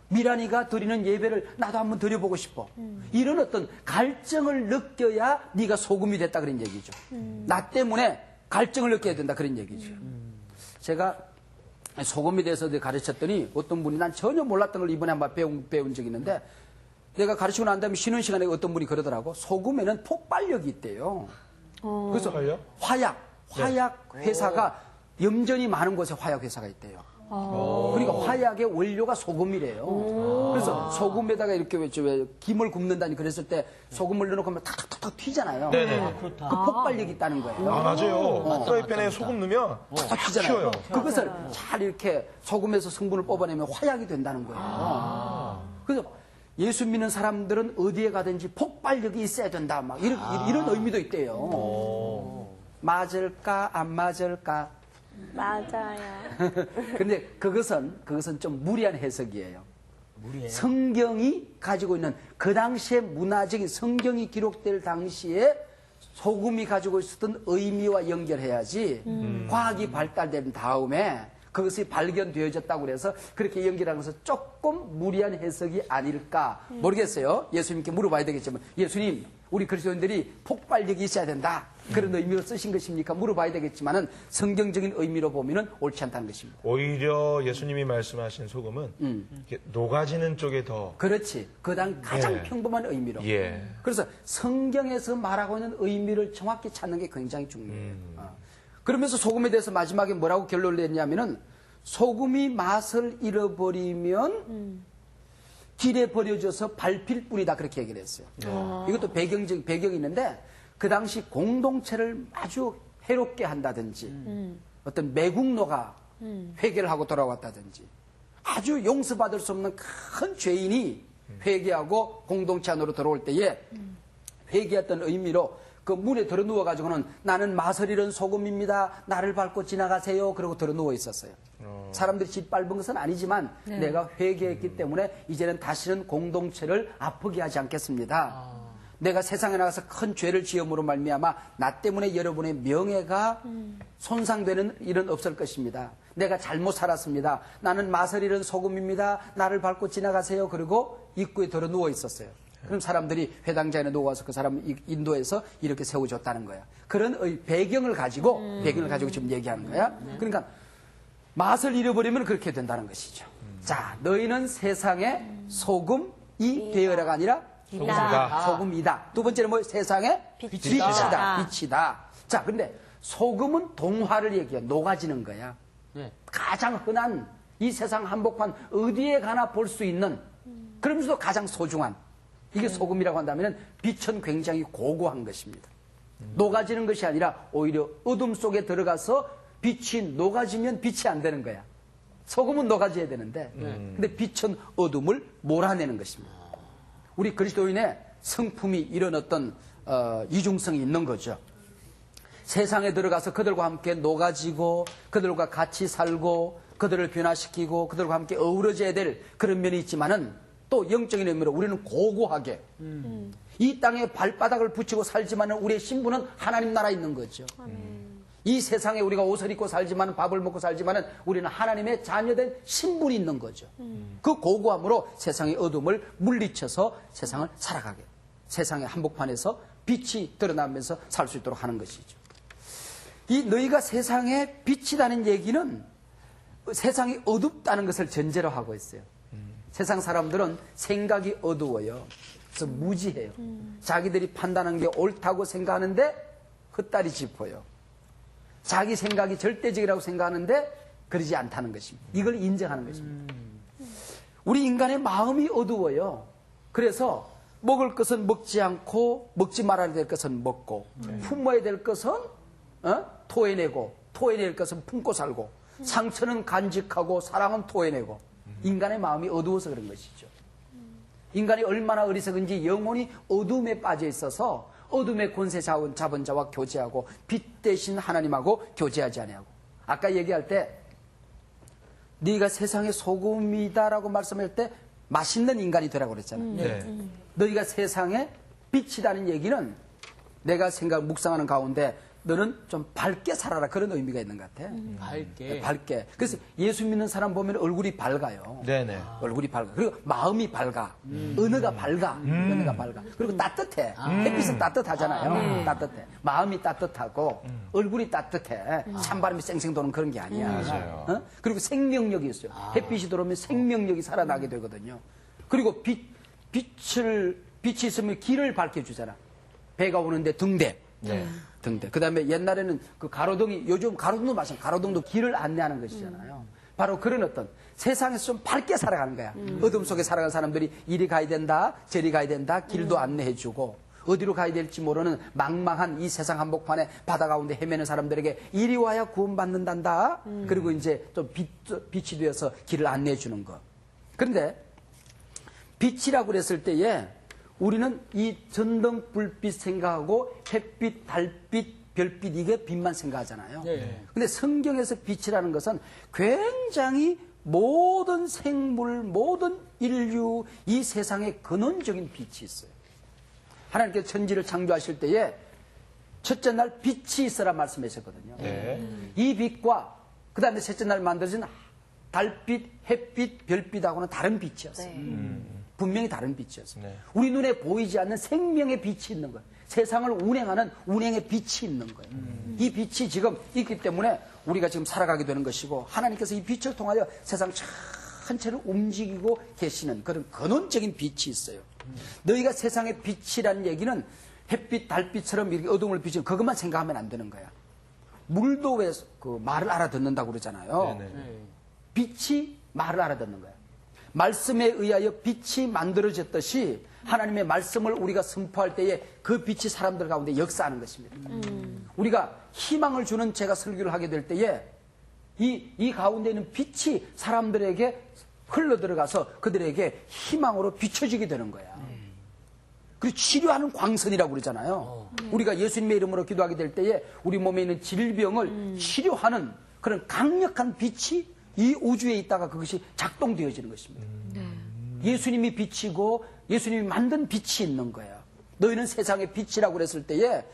미란이가 드리는 예배를 나도 한번 드려보고 싶어. 이런 어떤 갈증을 느껴야 네가 소금이 됐다 그런 얘기죠. 나 때문에 갈증을 느껴야 된다 그런 얘기죠. 제가 소금에 대해서 가르쳤더니 어떤 분이 난 전혀 몰랐던 걸 이번에 한번 배운 적이 있는데 내가 가르치고 난 다음에 쉬는 시간에 어떤 분이 그러더라고. 소금에는 폭발력이 있대요. 그래서 화약 회사가 염전이 많은 곳에 화약 회사가 있대요. 그러니까 화약의 원료가 소금이래요. 그래서 소금에다가 이렇게 왜 김을 굽는다니 그랬을 때 소금을 넣어놓고 하면 탁탁탁 튀잖아요. 그 폭발력이 있다는 거예요. 맞아요. 프라이팬에 소금 넣으면 탁 튀잖아요. 그것을 잘 이렇게 소금에서 성분을 뽑아내면 화약이 된다는 거예요. 그래서 예수 믿는 사람들은 어디에 가든지 폭발력이 있어야 된다. 막 이런 의미도 있대요. 맞을까 안 맞을까? 맞아요. 근데 그것은 좀 무리한 해석이에요. 성경이 가지고 있는 그 당시의 문화적인 성경이 기록될 당시에 소금이 가지고 있었던 의미와 연결해야지 과학이 발달된 다음에 그것이 발견되어졌다고 그래서 그렇게 연결하는 것은 조금 무리한 해석이 아닐까 모르겠어요. 예수님께 물어봐야 되겠지만 예수님 우리 그리스도인들이 폭발력이 있어야 된다. 그런 의미로 쓰신 것입니까? 물어봐야 되겠지만은 성경적인 의미로 보면은 옳지 않다는 것입니다. 오히려 예수님이 말씀하신 소금은 이렇게 녹아지는 쪽에 더 그렇지. 가장 평범한 의미로. 그래서 성경에서 말하고 있는 의미를 정확히 찾는 게 굉장히 중요해요. 그러면서 소금에 대해서 마지막에 뭐라고 결론을 냈냐면은 소금이 맛을 잃어버리면 길에 버려져서 밟힐 뿐이다 그렇게 얘기를 했어요. 이것도 배경이 있는데 그 당시 공동체를 아주 해롭게 한다든지 어떤 매국노가 회개를 하고 돌아왔다든지 아주 용서받을 수 없는 큰 죄인이 회개하고 공동체 안으로 들어올 때에 회개했던 의미로 그 물에 들어 누워가지고는 나는 맛을 잃은 소금입니다. 나를 밟고 지나가세요. 그러고 들어 누워 있었어요. 사람들이 짓밟은 것은 아니지만 내가 회개했기 때문에 이제는 다시는 공동체를 아프게 하지 않겠습니다. 내가 세상에 나가서 큰 죄를 지음으로 말미암아 나 때문에 여러분의 명예가 손상되는 일은 없을 것입니다. 내가 잘못 살았습니다. 나는 맛을 잃은 소금입니다. 나를 밟고 지나가세요. 그리고 입구에 들어 누워 있었어요. 그럼 사람들이 회당장에 누워서 그 사람을 인도해서 이렇게 세워줬다는 거야. 그런 배경을 가지고 지금 얘기하는 거야. 그러니까 맛을 잃어버리면 그렇게 된다는 것이죠. 자, 너희는 세상의 소금 되어라가 아니라 소금이다. 소금이다. 두 번째는 뭐 세상의 빛이다. 자, 근데 소금은 동화를 얘기해. 녹아지는 거야. 네. 가장 흔한 이 세상 한복판 어디에 가나 볼 수 있는 그러면서도 가장 소중한 이게 소금이라고 한다면 빛은 굉장히 고고한 것입니다. 녹아지는 것이 아니라 오히려 어둠 속에 들어가서 빛이 녹아지면 빛이 안 되는 거야. 소금은 녹아져야 되는데 근데 빛은 어둠을 몰아내는 것입니다. 우리 그리스도인의 성품이 이런 어떤 이중성이 있는 거죠. 세상에 들어가서 그들과 함께 녹아지고 그들과 같이 살고 그들을 변화시키고 그들과 함께 어우러져야 될 그런 면이 있지만은 또 영적인 의미로 우리는 고고하게 이 땅에 발바닥을 붙이고 살지만은 우리의 신분은 하나님 나라에 있는 거죠. 이 세상에 우리가 옷을 입고 살지만 밥을 먹고 살지만은 우리는 하나님의 자녀된 신분이 있는 거죠. 그 고고함으로 세상의 어둠을 물리쳐서 세상을 살아가게 세상의 한복판에서 빛이 드러나면서 살 수 있도록 하는 것이죠. 이 너희가 세상에 빛이라는 얘기는 세상이 어둡다는 것을 전제로 하고 있어요. 세상 사람들은 생각이 어두워요. 그래서 무지해요. 자기들이 판단한 게 옳다고 생각하는데 헛다리 짚어요. 자기 생각이 절대적이라고 생각하는데 그러지 않다는 것입니다. 이걸 인정하는 것입니다. 우리 인간의 마음이 어두워요. 그래서 먹을 것은 먹지 않고 먹지 말아야 될 것은 먹고 품어야 될 것은 토해내고 토해낼 것은 품고 살고 상처는 간직하고 사랑은 토해내고 인간의 마음이 어두워서 그런 것이죠. 인간이 얼마나 어리석은지 영혼이 어둠에 빠져 있어서 어둠의 권세 잡은 자와 교제하고 빛 대신 하나님하고 교제하지 아니하고 아까 얘기할 때 네가 세상의 소금이다라고 말씀할 때 맛있는 인간이 되라고 그랬잖아요. 네. 너희가 세상의 빛이라는 얘기는 내가 묵상하는 가운데 너는 좀 밝게 살아라 그런 의미가 있는 것 같아. 밝게. 밝게. 그래서 예수 믿는 사람 보면 얼굴이 밝아요. 네네. 얼굴이 밝아. 그리고 마음이 밝아. 언어가 밝아. 언어가 밝아. 그리고 따뜻해. 햇빛은 따뜻하잖아요. 따뜻해. 마음이 따뜻하고 얼굴이 따뜻해. 찬바람이 쌩쌩 도는 그런 게 아니야. 맞아요. 그리고 생명력이 있어요. 햇빛이 들어오면 생명력이 살아나게 되거든요. 그리고 빛이 있으면 길을 밝혀주잖아. 배가 오는데 등대. 네. 등대. 그 다음에 옛날에는 그 가로등이, 요즘 가로등도 마찬가지. 가로등도 길을 안내하는 것이잖아요. 바로 그런 어떤 세상에서 좀 밝게 살아가는 거야. 어둠 속에 살아가는 사람들이 이리 가야 된다, 저리 가야 된다, 길도 안내해주고, 어디로 가야 될지 모르는 망망한 이 세상 한복판에 바다 가운데 헤매는 사람들에게 이리 와야 구원받는단다. 그리고 이제 좀 빛이 되어서 길을 안내해주는 거. 그런데 빛이라고 그랬을 때에 우리는 이 전등 불빛 생각하고 햇빛, 달빛, 별빛 이게 빛만 생각하잖아요. 근데 성경에서 빛이라는 것은 굉장히 모든 생물, 모든 인류, 이 세상에 근원적인 빛이 있어요. 하나님께서 천지를 창조하실 때에 첫째 날 빛이 있어라 말씀하셨거든요. 네. 이 빛과 그 다음에 셋째 날 만들어진 달빛, 햇빛, 별빛하고는 다른 빛이었어요. 분명히 다른 빛이었어요. 네. 우리 눈에 보이지 않는 생명의 빛이 있는 거예요. 세상을 운행하는 운행의 빛이 있는 거예요. 이 빛이 지금 있기 때문에 우리가 지금 살아가게 되는 것이고 하나님께서 이 빛을 통하여 세상 전체를 움직이고 계시는 그런 근원적인 빛이 있어요. 너희가 세상의 빛이라는 얘기는 햇빛, 달빛처럼 이렇게 어둠을 비추는 그것만 생각하면 안 되는 거야. 물도 왜 그 말을 알아듣는다고 그러잖아요. 네네. 빛이 말을 알아듣는 거야. 말씀에 의하여 빛이 만들어졌듯이 하나님의 말씀을 우리가 선포할 때에 그 빛이 사람들 가운데 역사하는 것입니다. 우리가 희망을 주는 제가 설교를 하게 될 때에 이 가운데 있는 빛이 사람들에게 흘러들어가서 그들에게 희망으로 비춰지게 되는 거야. 그리고 치료하는 광선이라고 그러잖아요. 우리가 예수님의 이름으로 기도하게 될 때에 우리 몸에 있는 질병을 치료하는 그런 강력한 빛이 이 우주에 있다가 그것이 작동되어지는 것입니다. 예수님이 빛이고 예수님이 만든 빛이 있는 거예요. 너희는 세상의 빛이라고 그랬을 때에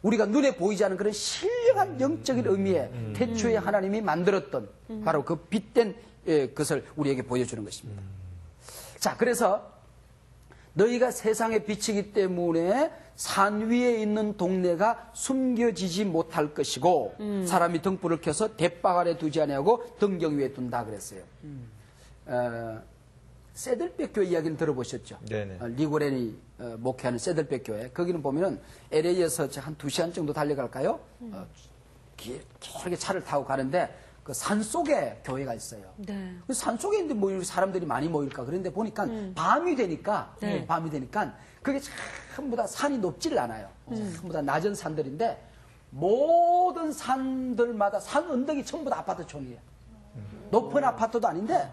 우리가 눈에 보이지 않는 그런 신령한 영적인 의미의 태초에 하나님이 만들었던 바로 그 빛된 것을 우리에게 보여주는 것입니다. 자, 그래서 너희가 세상의 빛이기 때문에 산 위에 있는 동네가 숨겨지지 못할 것이고 사람이 등불을 켜서 대박 아래 두지 아니하고 등경 위에 둔다 그랬어요. 세들백 교회 이야기는 들어보셨죠? 네네. 리고렌이 목회하는 세들백 교회. 거기는 보면은 LA에서 한 2시간 정도 달려갈까요? 길게 차를 타고 가는데 그 산속에 교회가 있어요. 네. 그 산속에 있는데 뭐 이렇게 사람들이 많이 모일까? 그런데 보니까 밤이 되니까 그게 전부 다 산이 높지를 않아요. 전부 다 낮은 산들인데 모든 산들마다 산 언덕이 전부 다 아파트촌이에요. 높은 아파트도 아닌데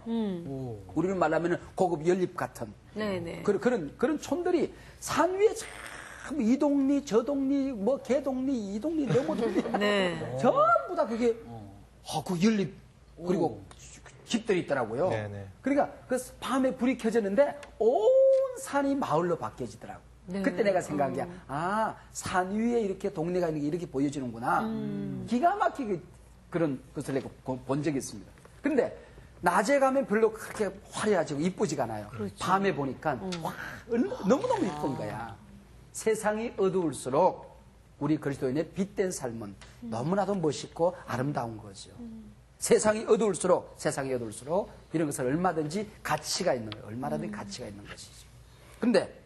우리는 말하면 고급 연립 같은 네네. 그런 촌들이 산 위에 참 이 동리 저 동리 뭐 개 동리 이 동리 너무 동리 네. 전부 다 그게 그 연립 그리고 집들이 있더라고요. 네네. 그러니까 그 밤에 불이 켜졌는데 온 산이 마을로 바뀌어지더라고. 네. 그때 내가 생각한 게 산 위에 이렇게 동네가 있는 게 이렇게 보여지는구나. 기가 막히게 그런 것을 내가 본 적이 있습니다. 근데 낮에 가면 별로 그렇게 화려하지고 이쁘지가 않아요. 그렇죠. 밤에 보니까 와, 너무너무 이쁜 거야. 세상이 어두울수록 우리 그리스도인의 빛된 삶은 너무나도 멋있고 아름다운 거죠. 세상이 어두울수록 이런 것은 얼마든지 가치가 있는 거예요. 얼마든지 가치가 있는 것이죠. 근데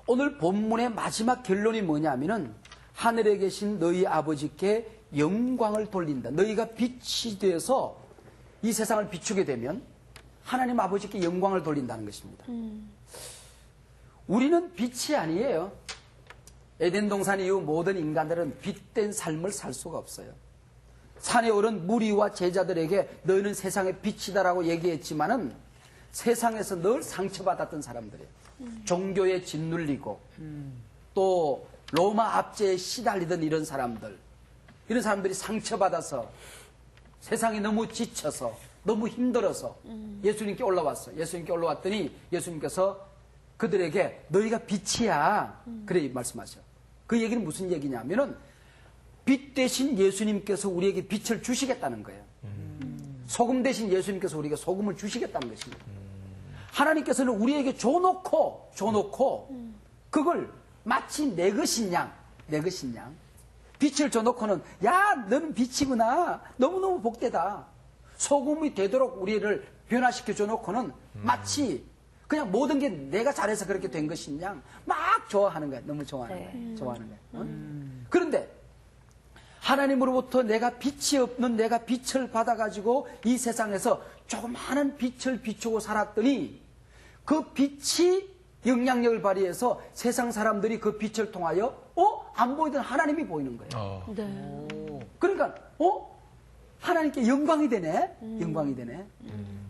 오늘 본문의 마지막 결론이 뭐냐면은 하늘에 계신 너희 아버지께 영광을 돌린다. 너희가 빛이 되어서 이 세상을 비추게 되면 하나님 아버지께 영광을 돌린다는 것입니다. 우리는 빛이 아니에요. 에덴 동산 이후 모든 인간들은 빛된 삶을 살 수가 없어요. 산에 오른 무리와 제자들에게 너희는 세상의 빛이다라고 얘기했지만은 세상에서 늘 상처받았던 사람들이에요. 종교에 짓눌리고 또 로마 압제에 시달리던 이런 사람들이 상처받아서 세상이 너무 지쳐서 너무 힘들어서 예수님께 올라왔어요. 예수님께 올라왔더니 예수님께서 그들에게 너희가 빛이야. 그래 말씀하셔요. 그 얘기는 무슨 얘기냐면은 빛 대신 예수님께서 우리에게 빛을 주시겠다는 거예요. 소금 대신 예수님께서 우리에게 소금을 주시겠다는 것입니다. 하나님께서는 우리에게 줘놓고 그걸 마치 내 것인 양 빛을 줘놓고는 야 너는 빛이구나 너무너무 복되다 소금이 되도록 우리를 변화시켜 줘놓고는 마치 그냥 모든 게 내가 잘해서 그렇게 된 것인 양 막 좋아하는 거야. 너무 좋아하는 거야. 그런데 하나님으로부터 내가 빛이 없는 내가 빛을 받아가지고 이 세상에서 조그마한 빛을 비추고 살았더니 그 빛이 영향력을 발휘해서 세상 사람들이 그 빛을 통하여 안 보이던 하나님이 보이는 거예요. 네. 그러니까 하나님께 영광이 되네.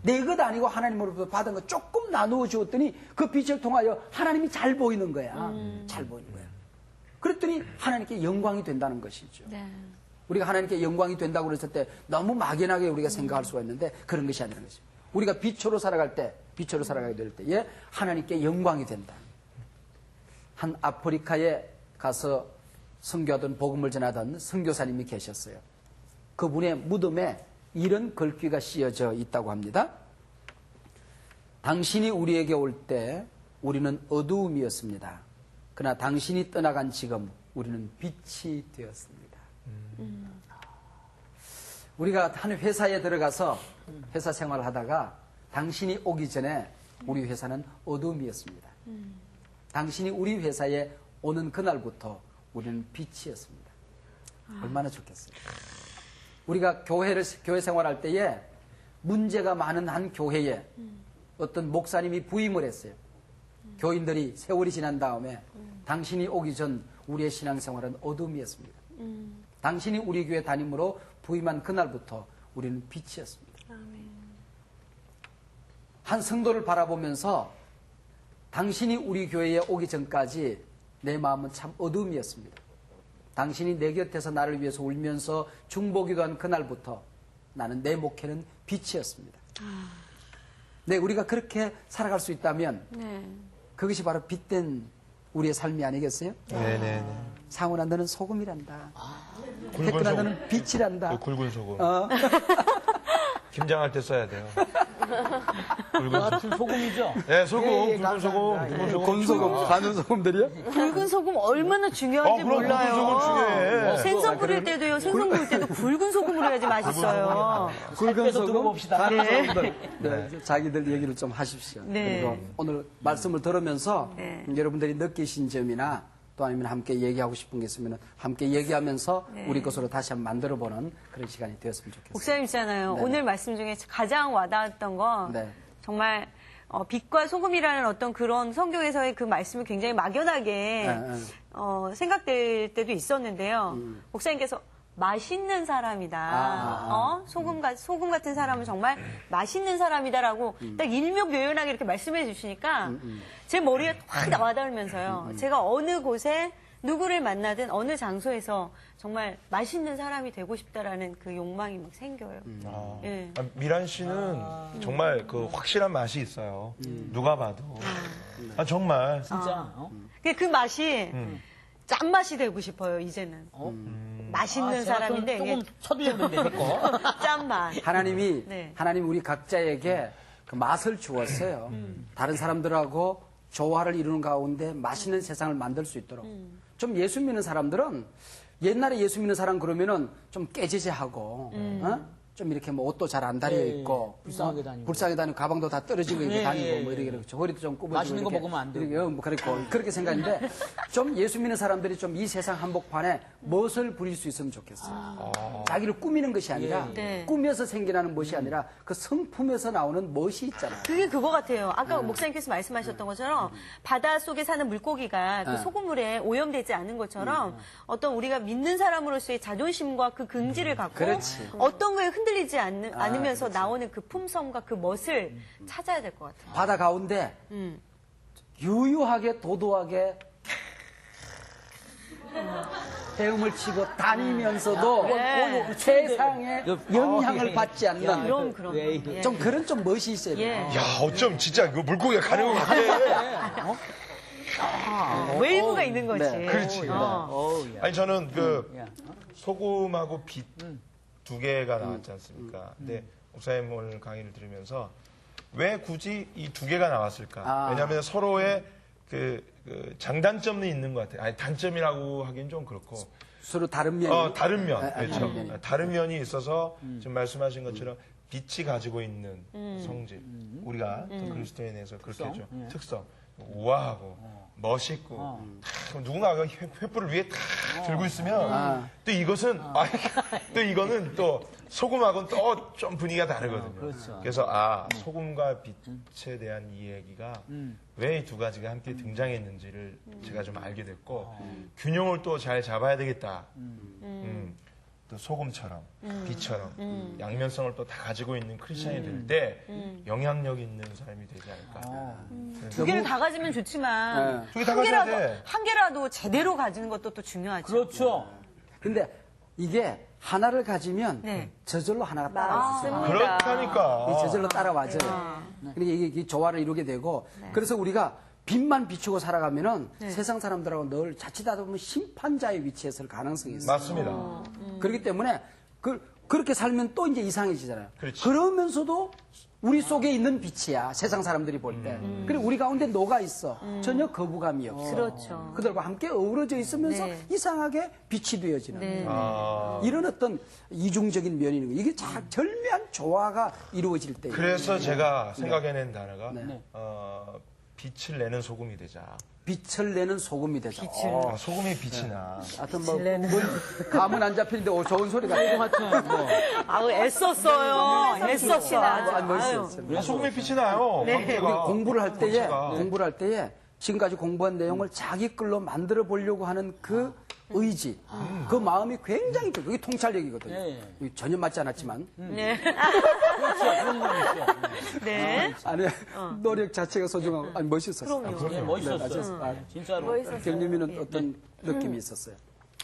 내 것 아니고 하나님으로부터 받은 거 조금 나누어 주었더니 그 빛을 통하여 하나님이 잘 보이는 거야. 잘 보이는 거야. 그랬더니 하나님께 영광이 된다는 것이죠. 네. 우리가 하나님께 영광이 된다고 그랬을 때 너무 막연하게 우리가 생각할 수가 있는데 그런 것이 아니라는 것입니다. 우리가 빛으로 살아가게 될 때에 하나님께 영광이 된다. 한 아프리카에 가서 선교하던 복음을 전하던 선교사님이 계셨어요. 그분의 무덤에 이런 글귀가 씌어져 있다고 합니다. 당신이 우리에게 올 때 우리는 어두움이었습니다. 그러나 당신이 떠나간 지금 우리는 빛이 되었습니다. 우리가 한 회사에 들어가서 회사 생활을 하다가 당신이 오기 전에 우리 회사는 어두움이었습니다. 당신이 우리 회사에 오는 그날부터 우리는 빛이었습니다. 얼마나 좋겠어요. 우리가 교회 생활할 때에 문제가 많은 한 교회에 어떤 목사님이 부임을 했어요. 교인들이 세월이 지난 다음에 당신이 오기 전 우리의 신앙생활은 어둠이었습니다. 당신이 우리 교회 담임으로 부임한 그날부터 우리는 빛이었습니다. 한 성도를 바라보면서 당신이 우리 교회에 오기 전까지 내 마음은 참 어둠이었습니다. 당신이 내 곁에서 나를 위해서 울면서 중보기도한 그날부터 나는 내 목회는 빛이었습니다. 네, 우리가 그렇게 살아갈 수 있다면 그것이 바로 빛된 우리의 삶이 아니겠어요? 네네. 상훈아 너는 소금이란다. 굵은 태근아 소금. 너는 빛이란다. 굵은 소금. 김장할 때 써야 돼요. 굵은 소금. 같은 소금이죠? 네, 소금, 예, 굵은 소금, 굵은 소금. 곤소금, 가는 소금들이요? 굵은 소금 얼마나 중요한지 그럼 굵은 몰라요. 소금 중요해. 생선 끓일 때도요, 생선 구울 때도 굵은 소금으로 해야지 맛있어요. 굵은 빼서 두고 소금 봅시다. 다른 사람들 자기들 얘기를 좀 하십시오. 네. 그리고 오늘 말씀을 들으면서 네. 여러분들이 느끼신 점이나 또 아니면 함께 얘기하고 싶은 게 있으면 함께 얘기하면서 우리 것으로 다시 한번 만들어보는 그런 시간이 되었으면 좋겠습니다. 목사님 있잖아요. 네. 오늘 말씀 중에 가장 와닿았던 건 네. 정말 빛과 소금이라는 어떤 그런 성경에서의 그 말씀이 굉장히 막연하게 생각될 때도 있었는데요. 목사님께서 맛있는 사람이다. 소금 같은 사람은 정말 맛있는 사람이다라고 딱 일명묘연하게 이렇게 말씀해 주시니까 제 머리에 확 와닿으면서요. 제가 어느 곳에 누구를 만나든 어느 장소에서 정말 맛있는 사람이 되고 싶다라는 그 욕망이 막 생겨요. 예. 미란 씨는 정말 그 확실한 맛이 있어요. 누가 봐도. 정말. 진짜. 그 맛이 짠맛이 되고 싶어요, 이제는. 맛있는 사람인데 조금 이게 서두였는데 됐고. 짠맛. 하나님이 네. 하나님 우리 각자에게 그 맛을 주었어요. 다른 사람들하고 조화를 이루는 가운데 맛있는 세상을 만들 수 있도록. 좀 예수 믿는 사람들은 옛날에 예수 믿는 사람 그러면은 좀 깨지지하고 좀 이렇게 뭐 옷도 잘 안 달려 있고 불쌍하게 다니고. 불쌍하게 다니고 가방도 다 떨어지고 이렇게 예, 다니고 예, 뭐 예. 이렇게 그렇죠. 허리도 좀 굽어지고 맛있는 거 이렇게 먹으면 안 되고. 이렇게 뭐 그랬고 그렇게 생각했는데 좀 예수 믿는 사람들이 좀 이 세상 한복판에 멋을 부릴 수 있으면 좋겠어요. 자기를 꾸미는 것이 아니라 네. 꾸며서 생겨나는 멋이 아니라 그 성품에서 나오는 멋이 있잖아요. 그게 그거 같아요. 아까 목사님께서 말씀하셨던 것처럼 바다 속에 사는 물고기가 그 소금물에 오염되지 않은 것처럼 어떤 우리가 믿는 사람으로서의 자존심과 그 긍지를 갖고 그렇지. 어떤 거에 흔들리지 않으면서 나오는 그 품성과 그 멋을 찾아야 될 것 같아요. 바다 가운데 유유하게 도도하게 헤엄을 치고 다니면서도 세상에 영향을 받지 않는 그럼. 예. 좀 그런 좀 멋이 있어야 돼요. 예. 야, 어쩜 진짜 그 물고기가 가는 것 같아. 웨이브가 있는 거지. 네. 그렇지. 아니, 저는 그 소금하고 빛 두 개가 나왔지 않습니까? 근데 목사님 오늘 강의를 들으면서 왜 굳이 이 두 개가 나왔을까? 왜냐하면 서로의 그 장단점이 있는 것 같아요. 아니, 단점이라고 하긴 좀 그렇고. 서로 다른 면이 다른 면. 다른 그렇죠. 면이. 다른 면이 있어서 지금 말씀하신 것처럼 빛이 가지고 있는 성질. 우리가 또 그리스도인에서 그렇게 하죠. 특성. 우아하고 멋있고 누군가가 횃불을 위에 탁 들고 있으면 또 이것은 또 이거는 또 소금하고는 또 좀 분위기가 다르거든요. 그렇죠. 그래서 소금과 빛에 대한 이 얘기가 왜 이 두 가지가 함께 등장했는지를 제가 좀 알게 됐고 균형을 또 잘 잡아야 되겠다. 또 소금처럼 빛처럼 양면성을 또 다 가지고 있는 크리스천이 될 때 영향력 있는 사람이 되지 않을까. 두 개를 다 가지면 좋지만 두 개 다 가져야 돼. 한 개라도 제대로 가지는 것도 또 중요하죠. 그렇죠. 근데 이게 하나를 가지면 네. 저절로 하나가 따라와요. 그렇다니까. 이 저절로 따라와죠. 그러니까 이게 조화를 이루게 되고 그래서 우리가 빛만 비추고 살아가면은 세상 사람들하고 늘 자칫하다 보면 심판자의 위치에 설 가능성이 있어요. 맞습니다. 그렇기 때문에 그렇게 살면 또 이제 이상해지잖아요. 그렇지. 그러면서도 우리 속에 있는 빛이야. 세상 사람들이 볼 때. 그리고 우리 가운데 녹아 있어. 전혀 거부감이 없어. 그렇죠. 그들과 함께 어우러져 있으면서 네. 이상하게 빛이 되어지는. 네. 이런 어떤 이중적인 면이 있는 거예요. 이게 절묘한 조화가 이루어질 때. 그래서 제가 생각해낸 단어가 빛을 내는 소금이 되자. 빛을 내는 소금이 되죠. 소금이 빛이 나. 하여튼 뭐 감은 안 잡히는데 좋은 소리가. 아우 애썼어요. 애썼어. 안 멋있어요. 소금이 빛이 나요. 우리 공부를 할 때에 광채가. 공부를 할 때에 지금까지 공부한 내용을 자기 걸로 만들어 보려고 하는 그 의지, 그 마음이 굉장히 좋아요. 그게 통찰력이거든요. 이게 전혀 맞지 않았지만 네. 그런 건 있어. 네. 아니 노력 자체가 소중하고 아니 멋있었어요. 네, 멋있었어요. 진짜로. 경림이는 어떤 느낌이 있었어요?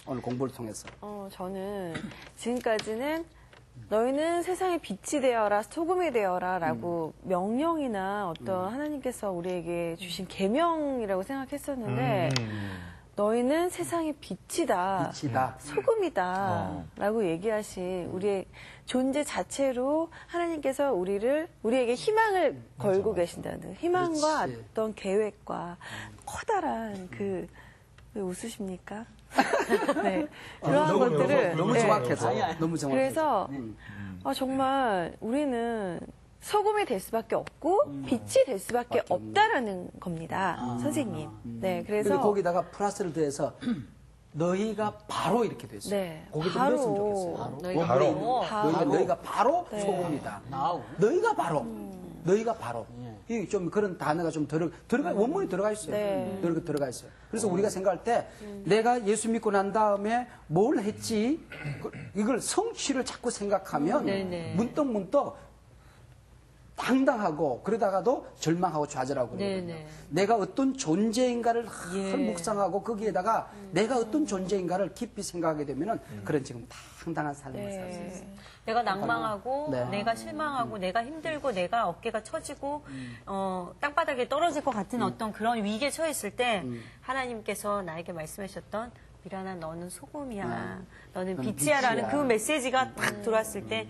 오늘 공부를 통해서. 저는 지금까지는 너희는 세상의 빛이 되어라, 소금이 되어라 라고 명령이나 어떤 하나님께서 우리에게 주신 계명이라고 생각했었는데 너희는 세상의 빛이다, 빛이다. 소금이다 라고 얘기하신 우리의 존재 자체로 하나님께서 우리에게 희망을 걸고 계신다는 희망과 그렇지. 어떤 계획과 커다란 왜 웃으십니까? 네. 그러한 너무 것들을 너무 네. 정확해서. 너무 정확해서. 그래서 정말 우리는 소금이 될 수밖에 없고 빛이 될 수밖에 없다라는 겁니다, 선생님. 네, 그래서 그래서 거기다가 플러스를 더해서 너희가 바로 이렇게 됐어요. 네, 거기 좀 바로. 넣었으면 좋겠어요. 너희가 바로. 너희가 바로 소금이다. 나우. 너희가 바로. 너희가 바로. 이 좀 그런 단어가 좀 들어가 원문에 들어가 있어요. 네. 들어가 있어요. 그래서 우리가 생각할 때 내가 예수 믿고 난 다음에 뭘 했지? 이걸 성취를 자꾸 생각하면 네네. 문득 당당하고 그러다가도 절망하고 좌절하고 그러거든요. 네네. 내가 어떤 존재인가를 예. 묵상하고 거기에다가 내가 어떤 존재인가를 깊이 생각하게 되면은 그런 지금 당당한 삶을 살 수 있어요. 내가 낭망하고, 네. 내가 실망하고, 내가 힘들고, 내가 어깨가 처지고, 땅바닥에 떨어질 것 같은 어떤 그런 위기에 처했을 때, 하나님께서 나에게 말씀하셨던, 미란아, 너는 소금이야. 너는 빛이야. 라는 그 메시지가 딱 들어왔을 때,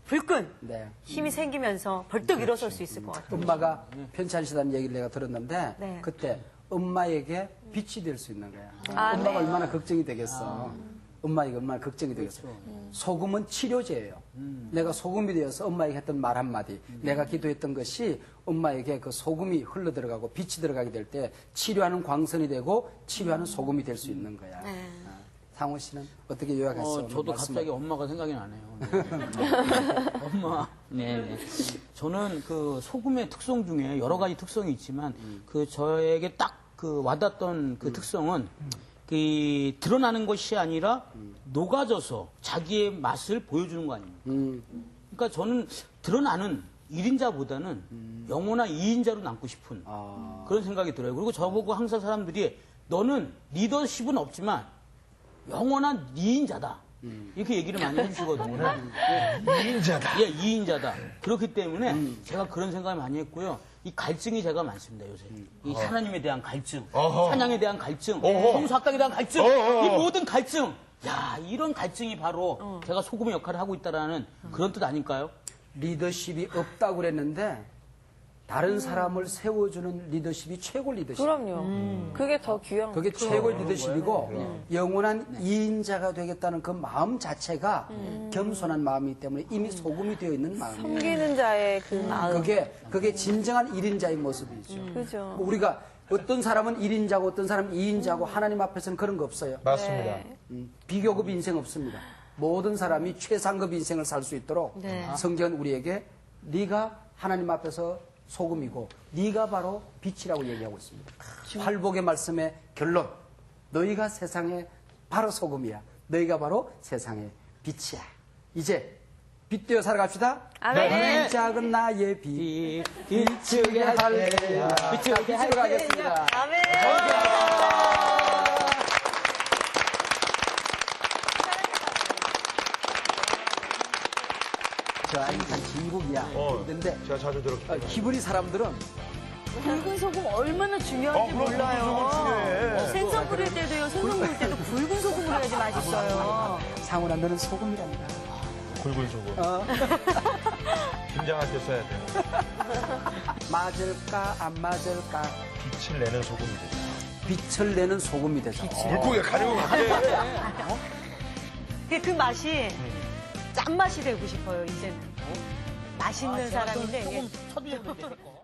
불끈 네. 힘이 생기면서 벌떡 일어설 수 있을 것 같아요. 엄마가 편찮으시다는 얘기를 내가 들었는데 네. 그때 엄마에게 빛이 될 수 있는 거야. 아, 엄마가 네. 얼마나 걱정이 되겠어. 엄마에게 얼마나 걱정이 되겠어. 소금은 치료제예요. 내가 소금이 되어서 엄마에게 했던 말 한마디, 내가 기도했던 것이 엄마에게 그 소금이 흘러 들어가고 빛이 들어가게 될 때 치료하는 광선이 되고 치료하는 소금이 될 수 있는 거야. 상호 씨는 어떻게 요약했어요? 저도 갑자기 엄마가 생각이 나네요. 엄마. 네. 저는 그 소금의 특성 중에 여러 가지 특성이 있지만 그 저에게 딱 그 와닿았던 그 특성은 그 드러나는 것이 아니라 녹아져서 자기의 맛을 보여주는 거 아닙니까? 그러니까 저는 드러나는 1인자보다는 영원한 2인자로 남고 싶은 그런 생각이 들어요. 그리고 저보고 항상 사람들이 너는 리더십은 없지만 영원한 2인자다. 이렇게 얘기를 많이 해주시거든요. 2인자다. 예, 2인자다. 그렇기 때문에 제가 그런 생각을 많이 했고요. 이 갈증이 제가 많습니다, 요새. 이 하나님에 대한 갈증, 어허. 찬양에 대한 갈증, 어허. 성수학당에 대한 갈증, 어허. 이 모든 갈증. 야, 이런 갈증이 바로 제가 소금의 역할을 하고 있다라는 그런 뜻 아닐까요? 리더십이 없다고 그랬는데 다른 사람을 세워주는 리더십이 최고 리더십. 그럼요. 그게 더 귀한 그게 최고의 리더십이고 영원한 2인자가 되겠다는 그 마음 자체가 겸손한 마음이기 때문에 이미 소금이 되어 있는 마음이에요. 섬기는 자의 그 마음. 그게 진정한 1인자의 모습이죠. 그죠. 우리가 어떤 사람은 1인자고 어떤 사람은 2인자고 하나님 앞에서는 그런 거 없어요. 맞습니다. 비교급 인생 없습니다. 모든 사람이 최상급 인생을 살 수 있도록 네. 성경은 우리에게 네가 하나님 앞에서 소금이고 네가 바로 빛이라고 얘기하고 있습니다. 활복의 말씀의 결론. 너희가 세상에 바로 소금이야. 너희가 바로 세상의 빛이야. 이제 빛 되어 살아갑시다. 아멘. 작은 나의 빛 비추게 할래야. 비추게 가겠습니다. 아멘. 저 아이 한 진국이야. 근데 제가 자주 들었기 히브리 사람들은 붉은 소금 얼마나 중요한지 그럼 몰라요. 중요해. 생선 뿌릴 때도요, 생선 뿌릴 때도 붉은 소금으로 해야지 맛있어요. 상훈아 너는 소금이란다. 굵은 소금. 김장할 때 써야 돼. 맞을까 안 맞을까? 빛을 내는 소금이 되죠. 빛을 내는 소금이 되자. 물고기가 가려고 가게. 그 맛이 짠맛이 되고 싶어요, 이제는. 맛있는 사람인데. 이게 조금 쳐들려도 되니까.